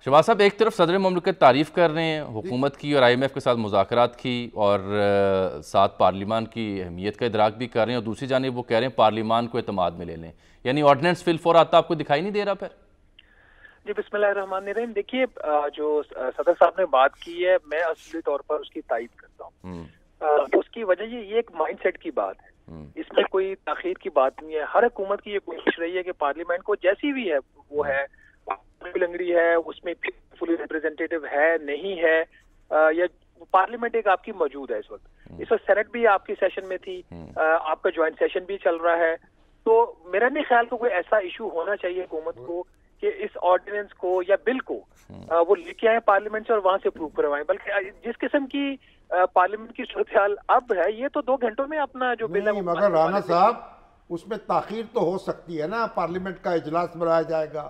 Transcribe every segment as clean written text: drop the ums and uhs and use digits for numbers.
शहबाज साहब, एक तरफ सदर मुमलिकत तारीफ़ कर रहे हैं हुकूमत की और IMF के साथ मुज़ाकरात की और साथ पार्लिमान की अहमियत का इदराक भी कर रहे हैं, और दूसरी जानिब वो कह रहे हैं पार्लिमान को एतमाद में ले लें, यानी ऑर्डिनेंस फिल फॉर आता आपको दिखाई नहीं दे रहा फिर? जी बिस्मिल्लाहिर्रहमानिर्रहीम। देखिए, जो सदर साहब ने बात की है, मैं असली तौर पर उसकी तायद करता हूँ। उसकी वजह ये एक माइंडसेट की बात है, इसमें कोई ताखीर की बात नहीं है। हर हुकूमत की ये कोशिश रही है कि पार्लियामेंट को जैसी भी है वो है, लंगड़ी है, उसमें फुली रिप्रेजेंटेटिव है नहीं है, या पार्लियामेंट एक आपकी मौजूद है। इस वक्त सेनेट भी आपकी सेशन में थी, आपका ज्वाइंट सेशन भी चल रहा है। तो मेरा नहीं ख्याल को कोई ऐसा इशू होना चाहिए हुकूमत को कि इस ऑर्डिनेंस को या बिल को वो लेके आए पार्लियामेंट से और वहां से अप्रूव करवाएं। बल्कि जिस किस्म की पार्लियामेंट की सूरत हाल अब है, ये तो 2 घंटों में अपना जो बिल है। मगर राना साहब, उसमें ताखीर तो हो सकती है ना, पार्लियामेंट का इजलास बुलाया जाएगा,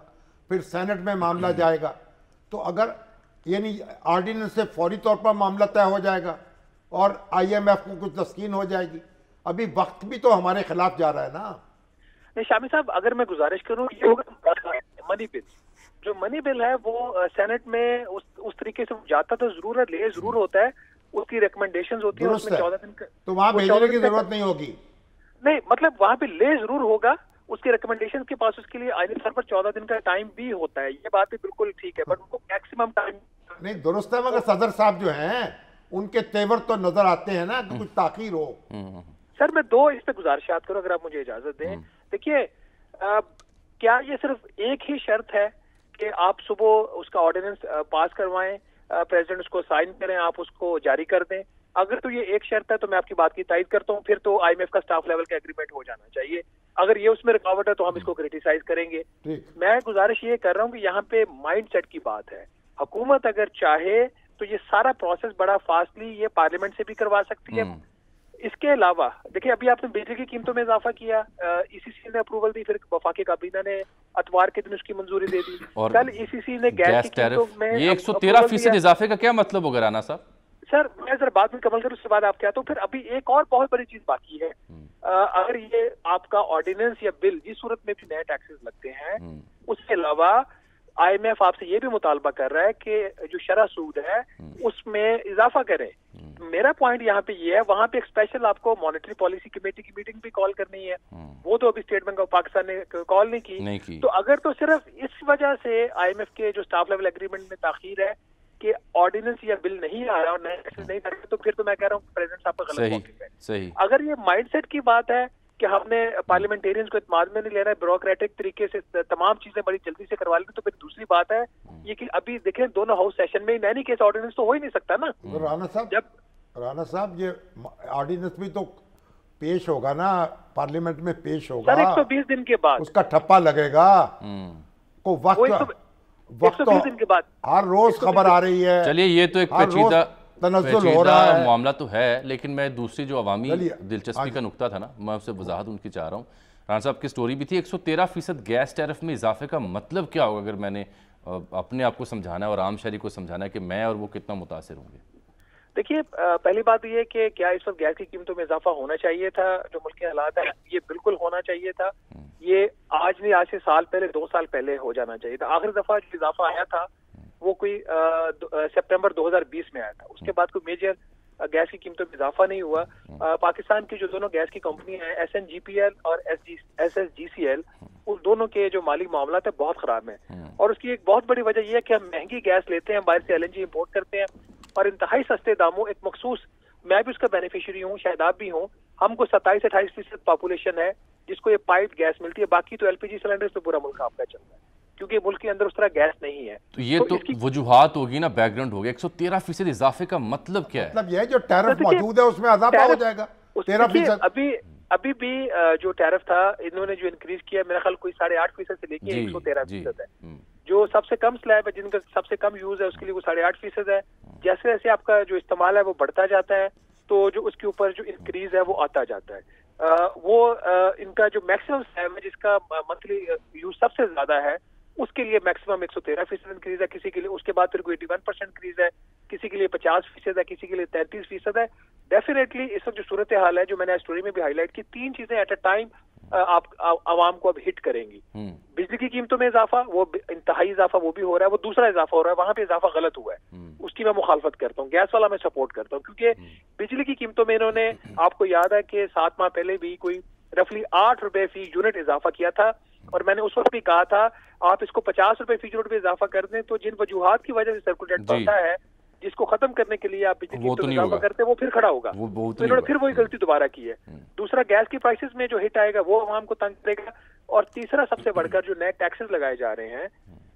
फिर सेनेट में मामला जाएगा, तो अगर यानी ऑर्डिनेंस से फौरी तौर पर मामला तय हो जाएगा और IMF को कुछ तस्कीन हो जाएगी। अभी वक्त भी तो हमारे खिलाफ जा रहा है ना। नहीं शामी साहब, अगर मैं गुजारिश करूं, ये होगा मनी बिल। जो मनी बिल है वो सेनेट में उस तरीके से जाता तो जरूर है, ले जरूर होता है, उसकी रिकमेंडेशंस होती है, उसमें 14 दिन तो वहां भेजने की जरूरत नहीं होगी। नहीं मतलब वहां पे ले जरूर होगा, उसके रिकमेंडेशन के पास उसके लिए आईनी सर पर 14 दिन का टाइम भी होता है। ये बात भी बिल्कुल ठीक है, बट उनको मैक्सिमम टाइम नहीं दुरुस्त है। मगर सदर साहब जो हैं उनके तेवर तो नजर आते हैं ना कि कुछ ताखीर हो। सर मैं 2 इस पे गुजारिशात करूं, अगर आप मुझे इजाजत दें। देखिए, क्या ये सिर्फ एक ही शर्त है कि आप सुबह उसका ऑर्डिनेंस पास करवाएं, प्रेसिडेंट उसको साइन करें, आप उसको जारी कर दें? अगर तो ये एक शर्त है तो मैं आपकी बात की तायद करता हूँ, फिर तो IMF का स्टाफ लेवल का एग्रीमेंट हो जाना चाहिए। अगर ये उसमें रुकावट है तो हम इसको क्रिटिसाइज करेंगे। मैं गुजारिश ये कर रहा हूँ कि यहाँ पे माइंडसेट की बात है। हुकूमत अगर चाहे तो ये सारा प्रोसेस बड़ा फास्टली ये पार्लियामेंट से भी करवा सकती है। इसके अलावा देखिए, अभी आपने बिजली की कीमतों में इजाफा किया, ECC ने अप्रूवल दी, फिर वफाकी काबीना ने अतवार के दिन उसकी मंजूरी दे दी, और कल ECC ने गैस की कीमतों में ये 113% इजाफे का क्या मतलब होगा राना साहब? सर मैं जरा बाद में कमल करूँ, उसके बाद आप क्या, तो फिर अभी एक और बहुत बड़ी चीज बाकी है। अगर ये आपका ऑर्डिनेंस या बिल जिस सूरत में भी नए टैक्सेस लगते हैं, उसके अलावा IMF आपसे ये भी मुतालबा कर रहा है कि जो शरह सूद है उसमें इजाफा करे। मेरा पॉइंट यहाँ पे ये है, वहां पे एक स्पेशल आपको मॉनेटरी पॉलिसी कमेटी की मीटिंग भी कॉल करनी है, वो तो अभी स्टेट बैंक ऑफ पाकिस्तान ने कॉल नहीं की। तो अगर तो सिर्फ इस वजह से IMF के जो स्टाफ लेवल एग्रीमेंट में ताखीर है कि ऑर्डिनेंस या बिल नहीं आ रहा और नए टैक्सेस नहीं आ रहे, तो फिर तो मैं कह रहा हूँ प्रेसिडेंट साहब का गलत मौक़िफ़ है। सही। अगर ये माइंडसेट की बात है कि हमने पार्लियामेंटेरियंस को इत्मीनान में नहीं लेना है, ब्यूरोक्रेटिक तरीके से तमाम चीजें बड़ी जल्दी से करवा लेंगे, तो फिर दूसरी बात है ये कि अभी देखें दोनों हाउस सेशन में नैनी केस ऑर्डिनेंस तो हो ही नहीं सकता ना। तो राना साहब ये ऑर्डिनेंस भी तो पेश होगा ना, पार्लियामेंट में पेश होगा सर 120 दिन के बाद, उसका ठप्पा लगेगा को वक्त 120 दिन के बाद हर रोज खबर आ रही है। चलिए, ये तो एक तनज़्ज़ुल हो रहा है, मामला तो है, लेकिन मैं दूसरी जो अवामी दिलचस्पी का नुकता था ना, मैं उससे वजाहत उनकी चाह रहा हूँ। राना साहब की स्टोरी भी थी, 113% गैस टैरिफ में इजाफे का मतलब क्या होगा? अगर मैंने अपने आप को समझाना है और आम शहरी को समझाना है कि मैं और वो कितना मुतासिर होंगे। देखिए, पहली बात ये कि क्या इस वक्त गैस की कीमतों में इजाफा होना चाहिए था? जो मुल्क के हालात है, ये बिल्कुल होना चाहिए था। ये आज नहीं, आज से साल पहले, 2 साल पहले हो जाना चाहिए था। आखिरी दफा जो इजाफा आया था वो कोई सितंबर 2020 में आया था। उसके बाद कोई मेजर गैस की कीमतों में इजाफा नहीं हुआ। पाकिस्तान की जो दोनों गैस की कंपनियां हैं, SNGPL और SSGCL, उन दोनों के जो माली मामला है बहुत खराब है। और उसकी एक बहुत बड़ी वजह यह है कि हम महंगी गैस लेते हैं, बाहर से LNG इंपोर्ट करते हैं और इंतहाई सस्ते दामों, एक मखसूस, मैं भी उसका बेनिफिशियरी हूँ, शायद आप भी हों, हमको 27-28% पॉपुलेशन है जिसको ये पाइप गैस मिलती है। बाकी तो LPG सिलेंडर से पूरा मुल्क आपका चल रहा है, क्योंकि मुल्क के अंदर उस तरह गैस नहीं है। तो ये तो वजूहात होगी ना, बैकग्राउंड हो गया। 113% इजाफे का मतलब क्या है? मतलब ये जो टैरिफ मौजूद है उसमें इजाफा हो जाएगा 13%। अभी भी जो टैरिफ था, इन्होंने जो इंक्रीज किया, मेरा ख्याल कोई 8.5% से लेके 113% है। जो सबसे कम स्लैब है, जिनका सबसे कम यूज है, उसके लिए वो 8.5% है। जैसे जैसे आपका जो इस्तेमाल है वो बढ़ता जाता है, तो जो उसके ऊपर जो इंक्रीज है वो आता जाता है। इनका जो मैक्सिमम स्लैब है, जिसका मंथली यूज सबसे ज्यादा है, उसके लिए मैक्सिमम 113% इंक्रीज है, किसी के लिए उसके बाद फिर कोई 81% इंक्रीज है, किसी के लिए 50% है, किसी के लिए 33% है। डेफिनेटली इस वक्त जो सूरत हाल है, जो मैंने स्टोरी में भी हाईलाइट की, 3 चीजें एट अ टाइम आप आवाम को अब हिट करेंगी। बिजली की कीमतों में इजाफा, वो इंतहाई इजाफा वो भी हो रहा है, वो दूसरा इजाफा हो रहा है, वहां पे इजाफा गलत हुआ है, उसकी मैं मुखालफत करता हूँ। गैस वाला मैं सपोर्ट करता हूँ, क्योंकि बिजली की कीमतों में इन्होंने, आपको याद है कि 7 माह पहले भी कोई रफली 8 रुपए फी यूनिट इजाफा किया था, और मैंने उस वक्त भी कहा था आप इसको 50 रुपए फी यूनिट पे इजाफा कर दें तो जिन वजूहात की वजह से सर्कुलेट बनता है, जिसको खत्म करने के लिए आप बिजली कीमतों में इजाफा करते हैं, वो फिर खड़ा होगा। तो इन्होंने फिर वही गलती दोबारा की है। दूसरा, गैस की प्राइसेस में जो हिट आएगा वो आवाम को तंग करेगा। और तीसरा, सबसे बढ़कर जो नए टैक्सेस लगाए जा रहे हैं,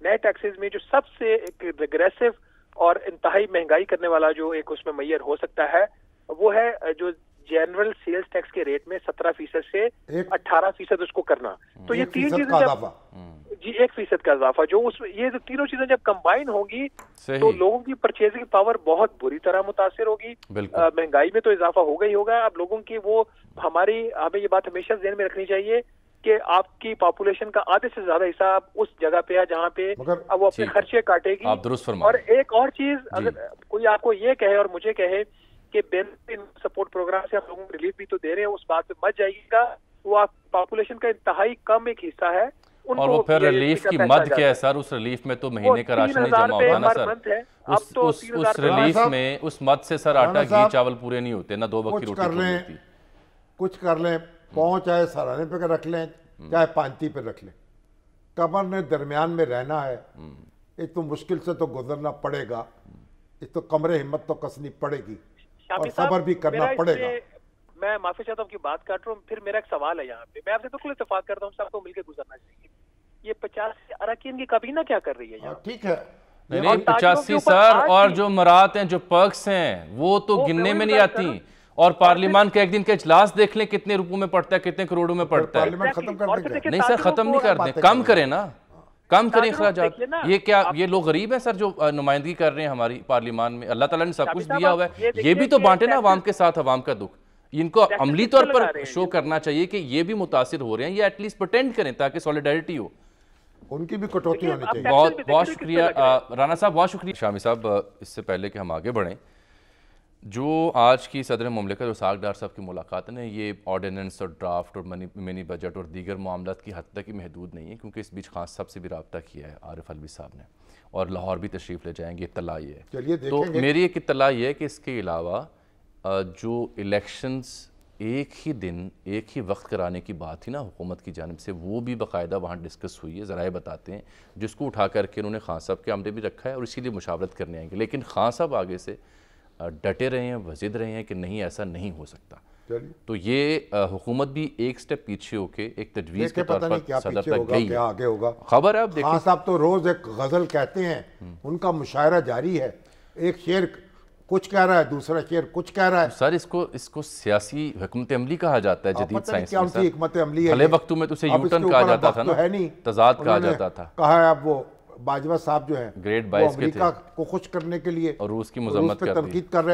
नए टैक्सेस में जो सबसे रिग्रेसिव और इंतहाई महंगाई करने वाला जो एक उसमें मैयर हो सकता है, वो है जो जनरल सेल्स टैक्स के रेट में 17% से 18% उसको करना। तो ये 3 चीजें जी 1% का इजाफा, जो उस ये जो तीनों चीजें जब कंबाइन होंगी तो लोगों की परचेजिंग पावर बहुत बुरी तरह मुतासिर होगी। महंगाई में तो इजाफा होगा ही होगा। अब लोगों की वो, हमें ये बात हमेशा ध्यान में रखनी चाहिए कि आपकी पॉपुलेशन का आधे से ज्यादा हिस्सा उस जगह पे है जहाँ पे अब वो अपने खर्चे काटेगी। और एक और चीज, अगर कोई आपको ये कहे और मुझे कहे कि सपोर्ट प्रोग्राम से आप लोगों को रिलीफ भी तो दे रहे हैं, उस बात पे मत जाइएगा। वो आप पॉपुलेशन का इंतहाई कम एक हिस्सा है, और वो फिर रिलीफ की मद क्या है सर? उस रिलीफ में तो महीने का राशन नहीं जमा होता ना सर। उस रिलीफ में, उस मद से सर आटा घी चावल पूरे नहीं होते ना, 2 वक्त की रोटी होती। कुछ कर लें, पाँव चाहे सराहने पे रख लें, चाहे पांती पे रख लें, कमर ने दरमियान में रहना है। एक तो मुश्किल से तो गुजरना पड़ेगा, एक तो कमरे हिम्मत तो कसनी पड़ेगी और सब्र भी करना पड़ेगा। मैं माफी चाहता हूँ कि बात काट रहा हूँ, फिर मेरा एक सवाल है यहाँ पे, मैं आपसे बिल्कुल इत्तेफाक करता हूँ, सबको मिलकर गुजरना चाहिए। ये 85 अरकान की काबीना क्या कर रही है यहाँ? ठीक है, नहीं 85 सर, और जो मरात हैं, जो पर्क्स हैं, वो तो गिनने में नहीं आती। और पार्लियामान का एक दिन का इजलास देख लें, कितने रुपयों में पड़ता है, कितने करोड़ों में पड़ता है। नहीं सर, खत्म नहीं कर दें, कम करें ना, कम करें अखराजात। ये क्या, ये लोग गरीब हैं सर जो नुमाइंदगी कर रहे हैं हमारी पार्लियामान में? अल्लाह ताला ने सब कुछ दिया हुआ है, ये भी तो बांटे ना अवाम के साथ, अवाम का दुख। इनको अमली तौर पर शो करना चाहिए कि ये भी मुतासिर हो रहे हैं, ये एटलीस्ट प्रिटेंड करें ताकि सॉलिडारिटी हो। उनकी भी कटौती होनी चाहिए। बहुत शुक्रिया राना साहब, बहुत शुक्रिया। शामी साहब, इससे पहले कि हम आगे बढ़ें, जो आज की सदर मुमलिकत उसाक डार साहब की मुलाकात है, ये ऑर्डिनेंस और ड्राफ्ट और मिनी बजट और दीगर मामलात की हद तक ही महदूद नहीं है, क्योंकि इस बीच खान साहब से भी रब्ता किया है आरिफ अलवी साहब ने, और लाहौर भी तशरीफ़ ले जाएंगे, इत्तला ये है। तो मेरी एक इत्तला ये है कि इसके अलावा जो इलेक्शंस एक ही दिन एक ही वक्त कराने की बात थी ना हुकूमत की जानिब से, वो भी बाकायदा वहाँ डिस्कस हुई है। ज़राए बताते हैं, जिसको उठा करके उन्होंने खान साहब के आमदे भी रखा है और इसीलिए मुशावरत करने आएंगे। लेकिन खान साहब आगे से डटे रहे हैं, वजिद रहे हैं कि नहीं, ऐसा नहीं हो सकता। तो ये हुकूमत भी एक स्टेप पीछे होके एक तजवीज़ के तौर पर सदर तक गई है। आगे होगा खबर है। आप देखिए, खान साहब तो रोज़ एक गज़ल कहते हैं, उनका मुशायरा जारी है। एक शेर कुछ कह रहा है, दूसरा शेर कुछ कह रहा है। सर इसको सियासी हिकमत अमली कहा जाता है जदीद साइंस में। हिकमत अमली है, भले वक्तों में तो उसे यूटर्न कहा जाता था ना, है नहीं, तजाद कहा जाता था। कहा है अब वो बाजवा साहब जो है ग्रेट 22 के थे, अमेरिका को खुश करने के लिए और रूस की मजम्मत तनकीद कर रहे हैं।